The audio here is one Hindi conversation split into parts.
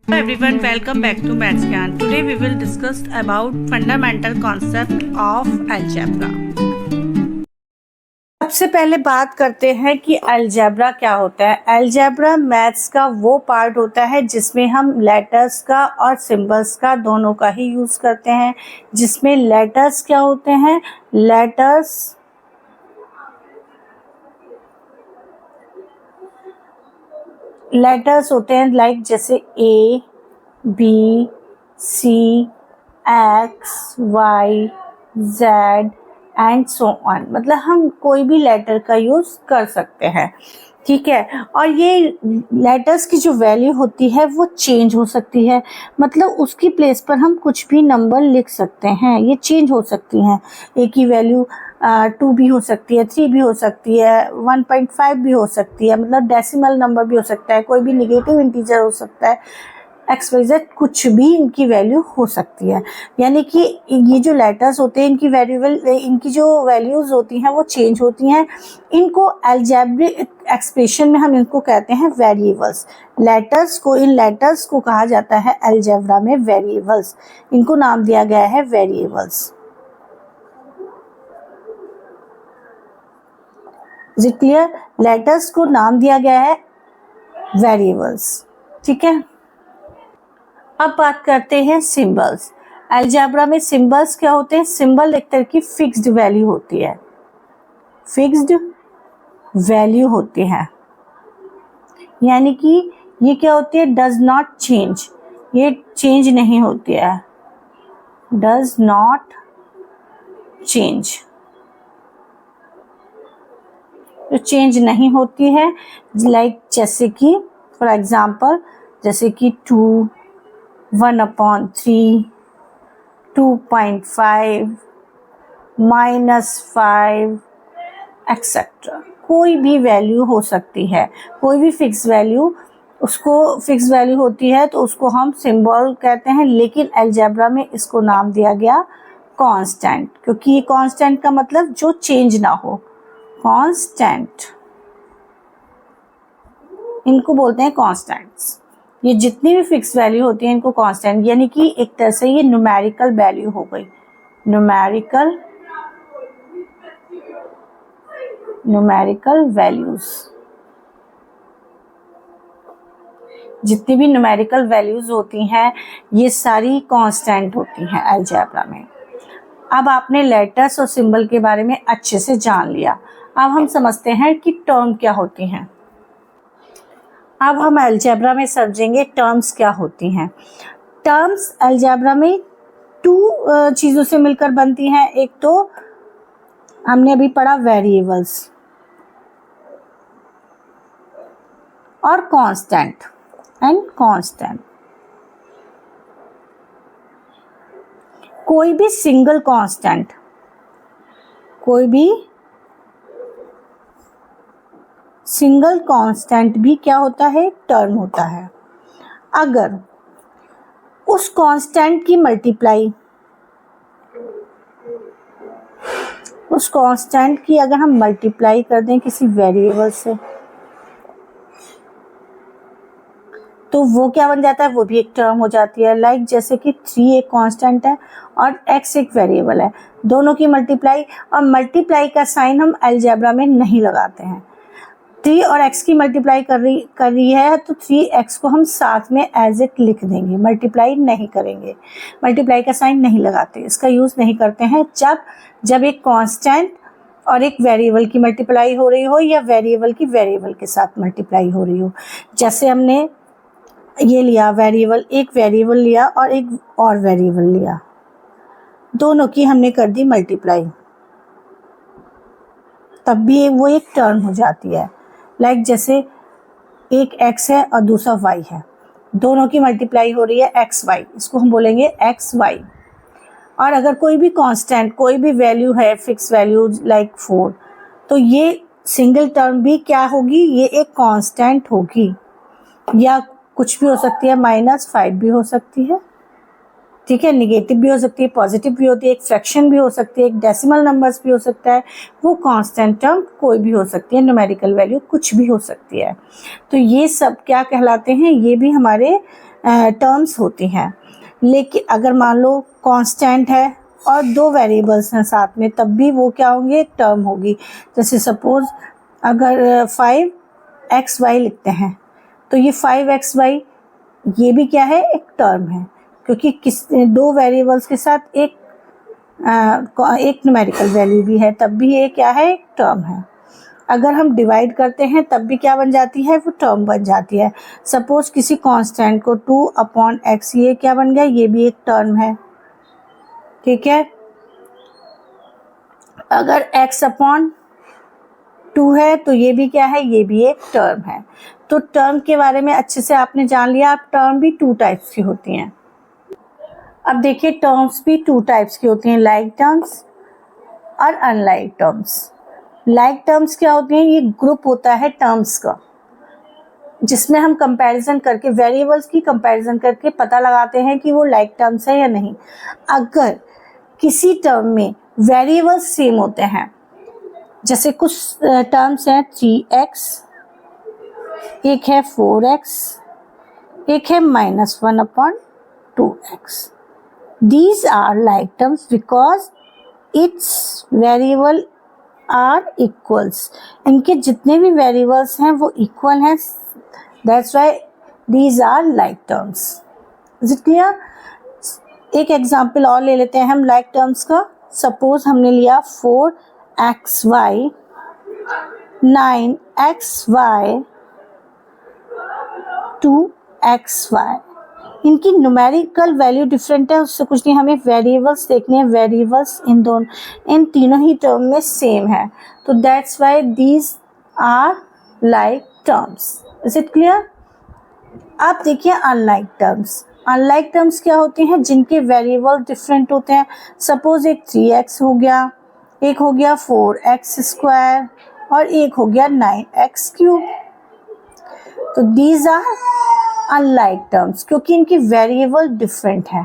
Hello everyone, welcome back to Maths Gyan. Today we will discuss about fundamental concept of algebra. सबसे पहले बात करते हैं कि अलजेब्रा क्या होता है। अलजेब्रा मैथ्स का वो पार्ट होता है जिसमें हम लेटर्स का और सिंबल्स का दोनों का ही यूज़ करते हैं। जिसमें लेटर्स क्या होते हैं, लेटर्स होते हैं लाइक जैसे A, B, C, X, Y, Z and so on. मतलब हम कोई भी लेटर का यूज़ कर सकते हैं, ठीक है। और ये लेटर्स की जो वैल्यू होती है वो चेंज हो सकती है, मतलब उसकी प्लेस पर हम कुछ भी नंबर लिख सकते हैं, ये चेंज हो सकती हैं। ए की वैल्यू 2 भी हो सकती है, 3 भी हो सकती है, 1.5 भी हो सकती है, मतलब डेसिमल नंबर भी हो सकता है, कोई भी निगेटिव इंटीजर हो सकता है, XYZ कुछ भी इनकी वैल्यू हो सकती है। यानी कि ये जो लेटर्स होते हैं इनकी जो वैल्यूज़ होती हैं वो चेंज होती हैं। इनको अलजेब्रिक एक्सप्रेशन में हम इनको कहते हैं वेरिएबल्स। इन लेटर्स को कहा जाता है अलजेब्रा में वेरिएबल्स। इनको नाम दिया गया है variables. Is it clear? Letters को नाम दिया गया है वेरिएबल्स, ठीक है। अब बात करते हैं सिंबल्स। अलजेब्रा में सिंबल्स क्या होते हैं? सिंबल एक तरह की फिक्स्ड वैल्यू होती है, फिक्स्ड वैल्यू होती है, यानी कि ये क्या होती है? डज नॉट चेंज, ये चेंज नहीं होती है, डज नॉट चेंज, तो चेंज नहीं होती है। लाइक जैसे कि फॉर एग्जाम्पल जैसे कि 2, 1/3, 2.5, -5 एक्सेट्रा। कोई भी वैल्यू हो सकती है, कोई भी फिक्स वैल्यू, उसको फिक्स वैल्यू होती है तो उसको हम सिंबल कहते हैं। लेकिन अलजेब्रा में इसको नाम दिया गया कांस्टेंट, क्योंकि ये कांस्टेंट का मतलब जो चेंज ना हो, कांस्टेंट, इनको बोलते हैं कांस्टेंट्स। ये जितनी भी फिक्स वैल्यू होती है इनको कांस्टेंट, यानी कि एक तरह से ये न्यूमेरिकल वैल्यू हो गई, न्यूमेरिकल वैल्यूज। जितनी भी न्यूमेरिकल वैल्यूज होती हैं ये सारी कांस्टेंट होती हैं अलजेब्रा में। अब आपने लेटर्स और सिंबल के बारे में अच्छे से जान लिया। अब हम समझते हैं कि टर्म क्या होती हैं। अब हम अलजेब्रा में समझेंगे टर्म्स क्या होती हैं। टर्म्स अलजेब्रा में 2 चीज़ों से मिलकर बनती हैं। एक तो हमने अभी पढ़ा वेरिएबल्स और कांस्टेंट एंड कांस्टेंट। कोई भी सिंगल कांस्टेंट, कोई भी सिंगल कांस्टेंट भी क्या होता है? टर्म होता है। अगर उस कांस्टेंट की मल्टीप्लाई, उस कांस्टेंट की अगर हम मल्टीप्लाई कर दें किसी वेरिएबल से तो वो क्या बन जाता है? वो भी एक टर्म हो जाती है। लाइक जैसे कि 3 एक कांस्टेंट है और x एक वेरिएबल है, दोनों की मल्टीप्लाई, और मल्टीप्लाई का साइन हम अलजेब्रा में नहीं लगाते हैं। 3 और x की मल्टीप्लाई कर रही है तो 3x को हम साथ में एज इट लिख देंगे, मल्टीप्लाई नहीं करेंगे, मल्टीप्लाई का साइन नहीं लगाते, इसका यूज़ नहीं करते हैं। जब एक कांस्टेंट और एक वेरिएबल की मल्टीप्लाई हो रही हो या वेरिएबल की वेरिएबल के साथ मल्टीप्लाई हो रही हो। जैसे हमने ये लिया वेरिएबल, एक वेरिएबल लिया और एक और वेरिएबल लिया, दोनों की हमने कर दी मल्टीप्लाई, तब भी वो एक टर्म हो जाती है। लाइक जैसे एक x है और दूसरा y है, दोनों की मल्टीप्लाई हो रही है एक्स वाई, इसको हम बोलेंगे एक्स वाई। और अगर कोई भी कांस्टेंट, कोई भी वैल्यू है फिक्स वैल्यू लाइक 4, तो ये सिंगल टर्म भी क्या होगी? ये एक कांस्टेंट होगी, या कुछ भी हो सकती है, -5 भी हो सकती है, ठीक है, निगेटिव भी हो सकती है, पॉजिटिव भी होती है, एक फ्रैक्शन भी हो सकती है, एक डेसिमल नंबर्स भी हो सकता है, वो कांस्टेंट टर्म कोई भी हो सकती है, न्यूमेरिकल वैल्यू कुछ भी हो सकती है। तो ये सब क्या कहलाते हैं? ये भी हमारे टर्म्स होती हैं। लेकिन अगर मान लो कांस्टेंट है और दो वेरिएबल्स हैं साथ में, तब भी वो क्या होंगे, एक टर्म होगी। जैसे सपोज अगर 5xy लिखते हैं तो ये 5xy ये भी क्या है, एक टर्म है, क्योंकि दो वेरिएबल्स के साथ एक न्यूमेरिकल वैल्यू भी है, तब भी ये क्या है, एक टर्म है। अगर हम डिवाइड करते हैं तब भी क्या बन जाती है, वो टर्म बन जाती है। सपोज किसी कांस्टेंट को 2/x, ये क्या बन गया, ये भी एक टर्म है। ठीक है, अगर x/2 है तो ये भी क्या है, ये भी एक टर्म है। तो टर्म के बारे में अच्छे से आपने जान लिया। अब टर्म भी 2 टाइप्स की होती हैं। अब देखिए टर्म्स भी 2 टाइप्स की होती हैं, लाइक टर्म्स और अनलाइक टर्म्स। लाइक टर्म्स क्या होती हैं, ये ग्रुप होता है टर्म्स का, जिसमें हम कंपैरिजन करके, वेरिएबल्स की कंपैरिजन करके पता लगाते हैं कि वो लाइक टर्म्स है या नहीं। अगर किसी टर्म में वेरिएबल्स सेम होते हैं, जैसे कुछ टर्म्स हैं 3x, एक है 4x, एक है -1/2x, these are like terms because its variable are equals। इनके जितने भी वेरिएबल्स हैं वो इक्वल हैं, that's why these are like terms। is it clear? एक एग्जाम्पल और ले लेते हैं हम लाइक टर्म्स का। सपोज हमने लिया 4xy, 9xy, 2xy। इनकी न्यूमेरिकल वैल्यू डिफरेंट है, उससे कुछ नहीं, हमें वेरिएबल्स देखने हैं। वेरिएबल्स इन तीनों ही टर्म में सेम है, तो that's why these are like terms. Is it clear? आप देखिए अनलाइक टर्म्स। अनलाइक टर्म्स क्या होती हैं, जिनके वेरिएबल डिफरेंट होते हैं। सपोज एक 3x हो गया, एक हो गया 4x² और एक हो गया 9x³। तो दीज आर अनलाइक टर्म्स, क्योंकि इनकी वेरिएबल डिफरेंट है।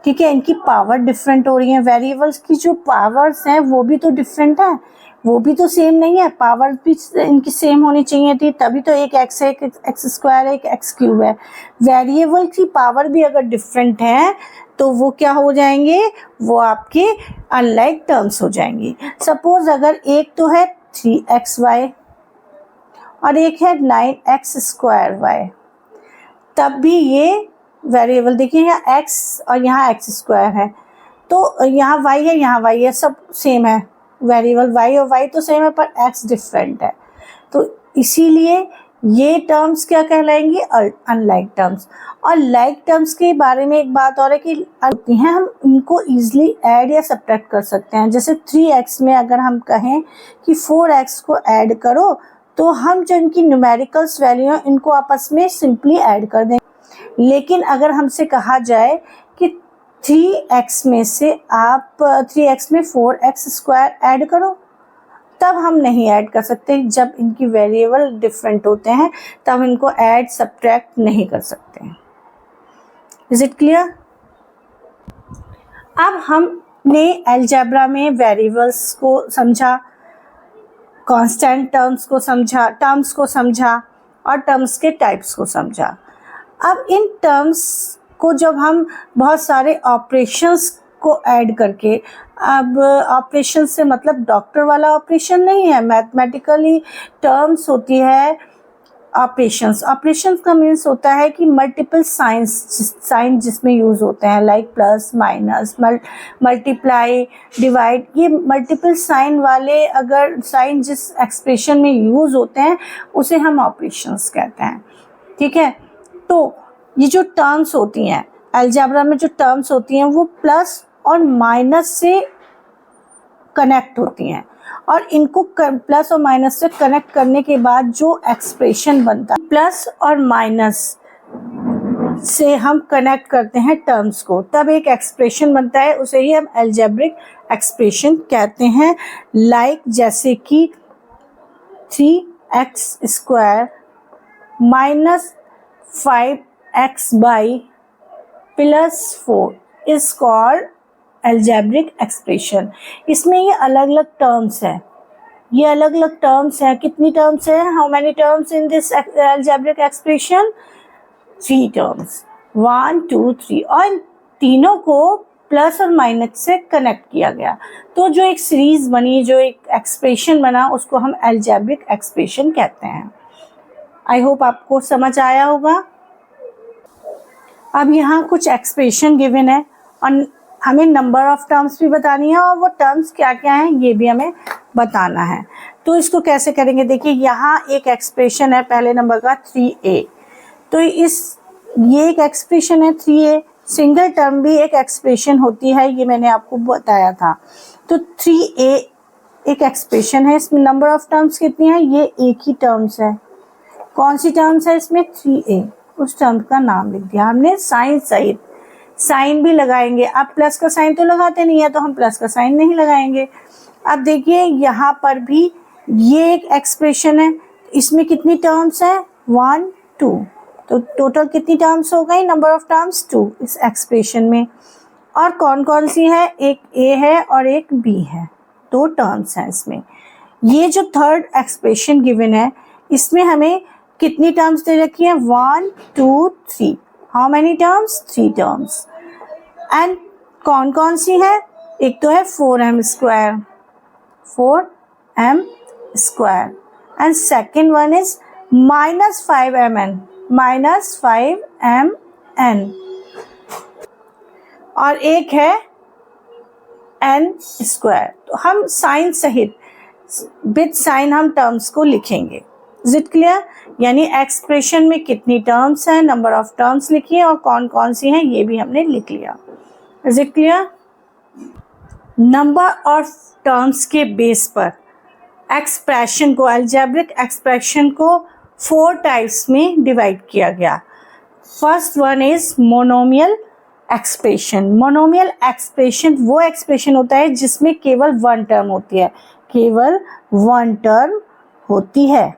ठीक है, इनकी पावर डिफरेंट हो रही है। वेरिएबल्स की जो पावर्स हैं वो भी तो डिफरेंट है, वो भी तो सेम नहीं है। पावर भी इनकी सेम होनी चाहिए थी, तभी तो एक x है, एक x², एक x³ है। वेरिएबल की पावर भी अगर डिफरेंट है तो वो क्या हो जाएंगे, वो आपके अनलाइक टर्म्स हो जाएंगे। सपोज अगर एक तो है 3xy और एक है 9x²y, तब भी ये वेरिएबल देखिए, यहाँ x और यहाँ x² है, तो यहाँ y है, यहाँ y है, सब सेम है। वेरिएबल y और y तो सेम है, पर x डिफरेंट है। तो इसीलिए ये टर्म्स क्या कहलाएंगी, अनलाइक टर्म्स। और लाइक टर्म्स के बारे में एक बात और है कि होती हैं, हम इनको ईजिली ऐड या सब्ट्रैक्ट कर सकते हैं। जैसे 3x में अगर हम कहें कि 4x को ऐड करो, तो हम जो इनकी न्यूमेरिकल्स वैल्यू हैं इनको आपस में सिंपली ऐड कर दें। लेकिन अगर हमसे कहा जाए कि 3x में से आप 3x में 4x² ऐड करो, तब हम नहीं ऐड कर सकते। जब इनकी वेरिएबल डिफरेंट होते हैं तब इनको ऐड सब्ट्रैक्ट नहीं कर सकते। Is it clear? अब हमने अलजेब्रा में वेरिएबल्स को समझा, कांस्टेंट टर्म्स को समझा और टर्म्स के टाइप्स को समझा। अब इन टर्म्स को जब हम बहुत सारे ऑपरेशंस को ऐड करके, अब ऑपरेशन से मतलब डॉक्टर वाला ऑपरेशन नहीं है, मैथमेटिकली टर्म्स होती है ऑपरेशंस। ऑपरेशंस का मीन्स होता है कि मल्टीपल साइन जिसमें यूज़ होते हैं, like plus, minus, multiply, divide. ये मल्टीपल साइन वाले अगर साइन जिस एक्सप्रेशन में यूज़ होते हैं उसे हम ऑपरेशंस कहते हैं। ठीक है, तो ये जो टर्म्स होती हैं अलजेब्रा में, जो टर्म्स होती हैं वो प्लस और माइनस से कनेक्ट होती हैं, और इनको प्लस और माइनस से कनेक्ट करने के बाद जो एक्सप्रेशन बनता है, प्लस और माइनस से हम कनेक्ट करते हैं टर्म्स को, तब एक एक्सप्रेशन बनता है, उसे ही हम अलजेब्रिक एक्सप्रेशन कहते हैं। लाइक जैसे कि 3x² - 5x/ + 4 is called algebraic expression. इसमें ये अलग अलग टर्म्स हैं, ये अलग अलग टर्म्स हैं। कितनी टर्म्स हैं, how many terms in this algebraic expression? 3 terms, 1 2 3, और इन तीनों को प्लस और माइनस से कनेक्ट किया गया, तो जो एक सीरीज बनी, जो एक एक्सप्रेशन बना, उसको हम अलजेब्रिक एक्सप्रेशन कहते हैं। आई होप आपको समझ आया होगा। अब यहाँ कुछ एक्सप्रेशन गिवन है और हमें नंबर ऑफ टर्म्स भी बतानी है और वो टर्म्स क्या क्या हैं ये भी हमें बताना है। तो इसको कैसे करेंगे, देखिए यहाँ एक एक्सप्रेशन है पहले नंबर का 3a, तो ये एक एक्सप्रेशन है 3a, सिंगल टर्म भी एक एक्सप्रेशन होती है, ये मैंने आपको बताया था। तो 3a एक एक्सप्रेशन है, इसमें नंबर ऑफ टर्म्स कितनी है, ये एक ही टर्म्स है। कौन सी टर्म्स है इसमें, 3a, उस टर्म का नाम लिख दिया हमने साइन सहित। साइन भी लगाएंगे, अब प्लस का साइन तो लगाते नहीं है तो हम प्लस का साइन नहीं लगाएंगे। अब देखिए यहाँ पर भी ये एक एक्सप्रेशन है, इसमें कितनी टर्म्स है, 1 2, तो टोटल कितनी टर्म्स हो गई, नंबर ऑफ टर्म्स 2 इस एक्सप्रेशन में। और कौन कौन सी है, एक a है और एक b है, 2 टर्म्स हैं इसमें। ये जो थर्ड एक्सप्रेशन गिवन है इसमें हमें कितनी टर्म्स दे रखी है, 1 2 3, how many terms, 3 terms. And कौन कौन सी है, एक तो है 4m square, 4m square, and second one is -5mn, -5mn, और एक है n स्क्वायर। तो हम साइन सहित विद साइन हम टर्म्स को लिखेंगे। इज इट क्लियर, यानी एक्सप्रेशन में कितनी टर्म्स हैं, नंबर ऑफ टर्म्स लिखिए और कौन कौन सी हैं ये भी हमने लिख लिया। Is it clear, number of terms के बेस पर एक्सप्रेशन को, अलजेब्रिक एक्सप्रेशन को 4 टाइप्स में डिवाइड किया गया। First one is monomial expression. Monomial expression वो एक्सप्रेशन होता है जिसमें केवल 1 टर्म होती है, केवल 1 टर्म होती है,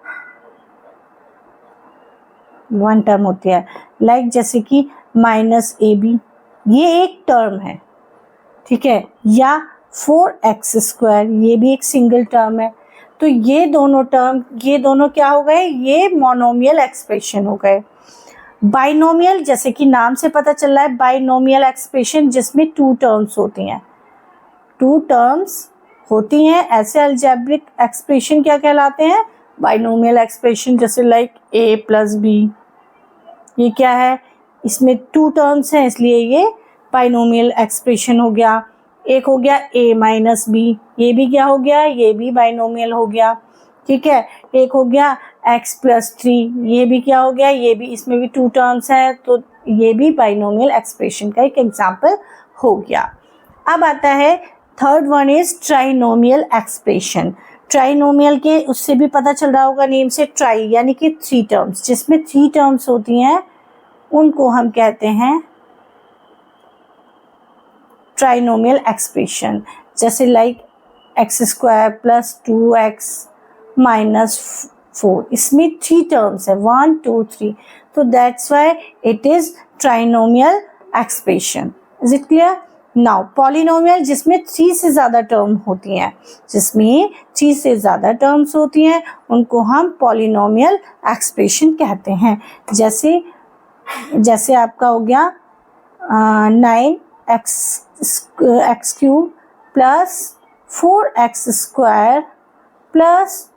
1 टर्म होती है। लाइक जैसे कि -ab, ये एक टर्म है, ठीक है, या 4x², ये भी एक सिंगल टर्म है। तो ये दोनों टर्म, ये दोनों क्या हो गए, ये मोनोमियल एक्सप्रेशन हो गए। बाइनोमियल, जैसे कि नाम से पता चल रहा है, बाइनोमियल एक्सप्रेशन जिसमें 2 टर्म्स होती हैं, 2 टर्म्स होती हैं, ऐसे अलजेब्रिक एक्सप्रेशन क्या कहलाते हैं, बाइनोमियल एक्सप्रेशन। जैसे लाइक a + b, ये क्या है, इसमें 2 टर्म्स हैं इसलिए ये बाइनोमियल एक्सप्रेशन हो गया। एक हो गया a - b, ये भी क्या हो गया, ये भी बाइनोमियल हो गया, ठीक है। एक हो गया x + 3, ये भी क्या हो गया, ये भी, इसमें भी 2 टर्म्स हैं, तो ये भी बाइनोमियल एक्सप्रेशन का एक एग्जाम्पल हो गया। अब आता है third one is trinomial expression. Trinomial के उससे भी पता चल रहा होगा नेम से, ट्राई यानी कि 3 टर्म्स, जिसमें 3 टर्म्स होती हैं उनको हम कहते हैं ट्राइनोमियल एक्सप्रेशन। जैसे लाइक x² + 2x - 4, इसमें 3 टर्म्स है, 1 2 3, तो that's why it is trinomial expression. Is it clear, now polynomial, जिसमें 3 से ज़्यादा टर्म होती हैं, जिसमें 3 से ज़्यादा टर्म्स होती हैं उनको हम पॉलिनोमियल एक्सप्रेशन कहते हैं। जैसे आपका हो गया 9x³ + 4x² +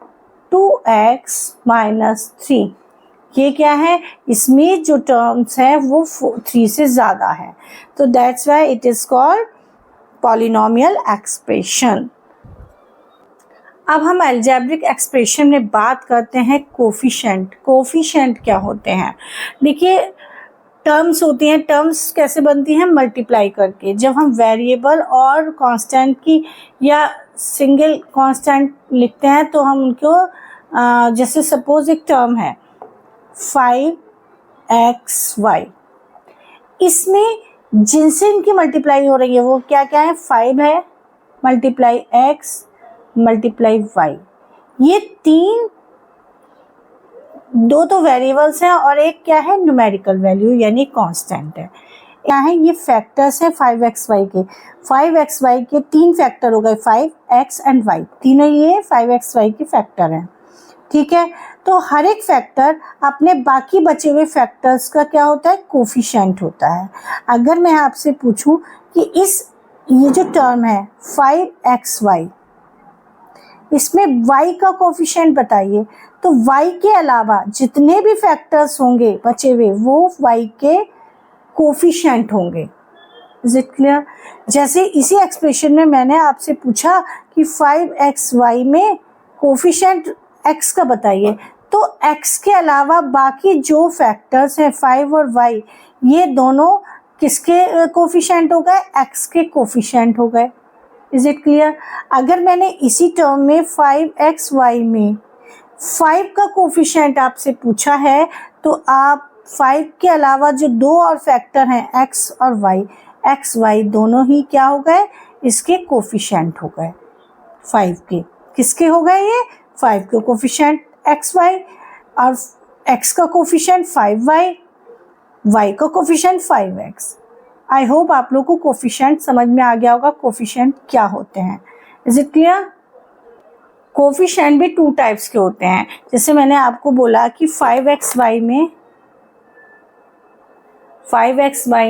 2x - 3, ये क्या है, इसमें जो टर्म्स हैं वो 3 से ज़्यादा है, तो that's why it is called polynomial expression. अब हम अलजेब्रिक एक्सप्रेशन में बात करते हैं कोफिशिएंट। कोफिशिएंट क्या होते हैं, देखिए टर्म्स होती हैं, टर्म्स कैसे बनती हैं, मल्टीप्लाई करके। जब हम वेरिएबल और कांस्टेंट की या सिंगल कांस्टेंट लिखते हैं तो हम उनको जैसे सपोज एक टर्म है 5xy, इसमें जिनसे इनकी मल्टीप्लाई हो रही है वो क्या क्या है, 5 है × x × y, ये 2 तो वेरिएबल्स हैं और एक क्या है, न्यूमेरिकल वैल्यू यानी कांस्टेंट है। क्या है, ये फैक्टर्स है 5xy के, 5xy के 3 फैक्टर हो गए, 5x एंड y, तीनों ये 5xy के फैक्टर हैं। ठीक है। तो हर एक फैक्टर अपने बाकी बचे हुए फैक्टर्स का क्या होता है, कोफिशिएंट होता है। अगर मैं आपसे पूछूं कि ये जो टर्म है 5xy, इसमें y का कोफिशिएंट बताइए, तो y के अलावा जितने भी फैक्टर्स होंगे बचे हुए वो y के कोफिशिएंट होंगे। Is it clear? जैसे इसी एक्सप्रेशन में मैंने आपसे पूछा कि 5xy में कोफिशिएंट x का बताइए, तो x के अलावा बाकी जो फैक्टर्स हैं 5 और y, ये दोनों किसके कोफिशिएंट हो गए, x के कोफिशिएंट हो गए। Is it clear? अगर मैंने इसी टर्म में 5xy में 5 का कोफिशिएंट आपसे पूछा है, तो आप 5 के अलावा जो दो और फैक्टर हैं x और y, x y दोनों ही क्या हो गए, इसके कोफिशिएंट हो गए। 5 के किसके हो गए, ये 5 के कोफिशिएंट x y, और x का कोफिशिएंट 5y, y का कोफिशिएंट 5x। आई होप आप लोग को कोफिशिएंट समझ में आ गया होगा, कोफिशिएंट क्या होते हैं। Is it clear? कोफिशिएंट भी 2 टाइप्स के होते हैं। जैसे मैंने आपको बोला कि 5xy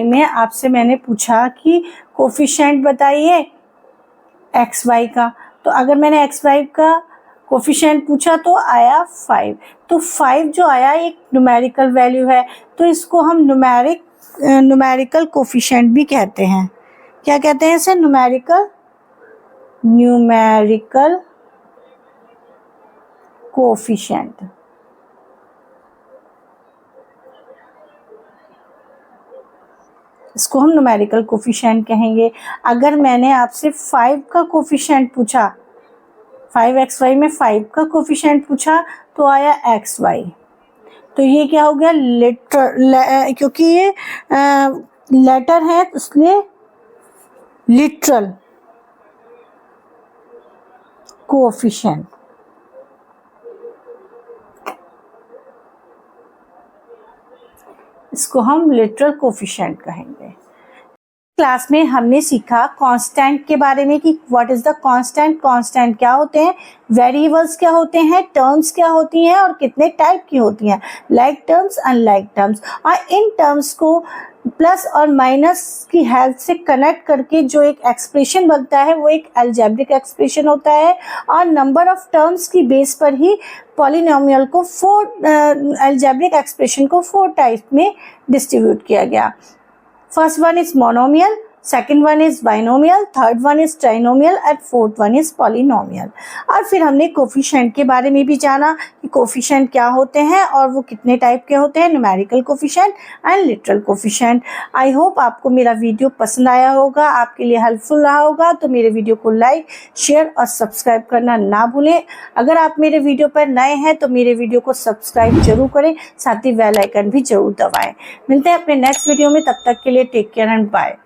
में आपसे मैंने पूछा कि कोफिशिएंट बताइए xy का, तो अगर मैंने xy का कोफिशिएंट पूछा तो आया 5। तो 5 जो आया एक न्यूमेरिकल वैल्यू है, तो इसको हम न्यूमेरिकल कोफिशिएंट भी कहते हैं। क्या कहते हैं इसे? Numerical coefficient. इसको हम न्यूमेरिकल कोफिशिएंट कहेंगे। अगर मैंने आपसे 5 का कोफिशिएंट पूछा, 5xy में 5 का कोफिशिएंट पूछा, तो आया xy। तो ये क्या हो गया, क्योंकि ये लेटर है इसलिए लिटरल कोफिशिएंट। इसको हम लिटरल कोफिशिएंट कहेंगे। क्लास में हमने सीखा कांस्टेंट के बारे में कि what is the constant, constant क्या होते हैं, वेरिएबल्स क्या होते हैं, टर्म्स क्या होती हैं और कितने टाइप की होती हैं, लाइक टर्म्स, अनलाइक टर्म्स। और इन टर्म्स को प्लस और माइनस की हेल्प से कनेक्ट करके जो एक एक्सप्रेशन बनता है वो एक अलजेब्रिक एक्सप्रेशन होता है। और नंबर ऑफ टर्म्स की बेस पर ही पॉलिनोमियल को अलजेब्रिक एक्सप्रेशन को 4 टाइप में डिस्ट्रीब्यूट किया गया। First one is monomial, second one is binomial, third one is trinomial and fourth one is polynomial। और फिर हमने कोफिशिएंट के बारे में भी जाना कि कोफिशिएंट क्या होते हैं और वो कितने टाइप के होते हैं, numerical coefficient and literal coefficient. I hope आपको मेरा वीडियो पसंद आया होगा, आपके लिए हेल्पफुल रहा होगा। तो मेरे वीडियो को लाइक, शेयर और सब्सक्राइब करना ना भूलें। अगर आप मेरे वीडियो पर नए हैं तो मेरे वीडियो को सब्सक्राइब जरूर करें, साथ ही बेल आइकन भी जरूर दबाएं। मिलते हैं अपने नेक्स्ट वीडियो में, तब तक के लिए टेक केयर एंड बाय।